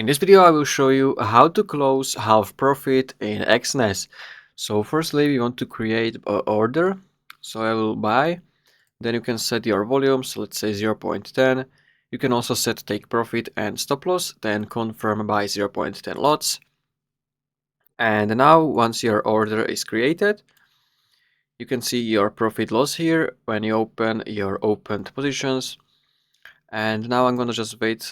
In this video I will show you how to close half profit in Exness. So firstly we want to create an order. So I will buy, then you can set your volume, so let's say 0.10. You can also set take profit and stop loss, then confirm by 0.10 lots. And now once your order is created, you can see your profit loss here when you open your opened positions. And now I'm gonna just wait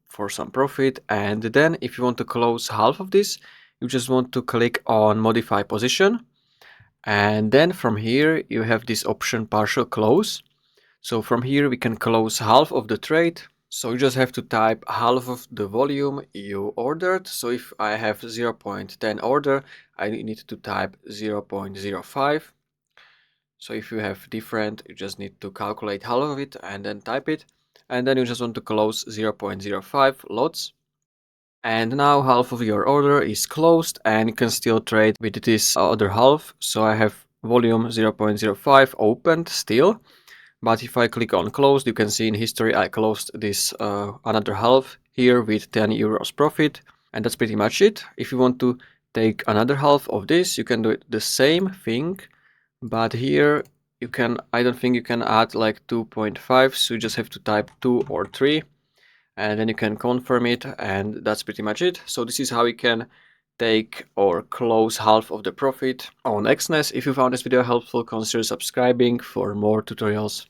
for some profit, and then if you want to close half of this, you just want to click on modify position, and then from here you have this option partial close. So from here we can close half of the trade. So you just have to type half of the volume you ordered. So if I have 0.10 order, I need to type 0.05. So if you have different, you just need to calculate half of it and then type it. And then you just want to close 0.05 lots. And now half of your order is closed and you can still trade with this other half. So I have volume 0.05 opened still. But if I click on closed, you can see in history I closed this another half here with 10 euros profit. And that's pretty much it. If you want to take another half of this, you can do it the same thing. But here you can, I don't think you can add like 2.5, so you just have to type 2 or 3 and then you can confirm it, and that's pretty much it. So this is how you can take or close half of the profit on Exness. If you found this video helpful, consider subscribing for more tutorials.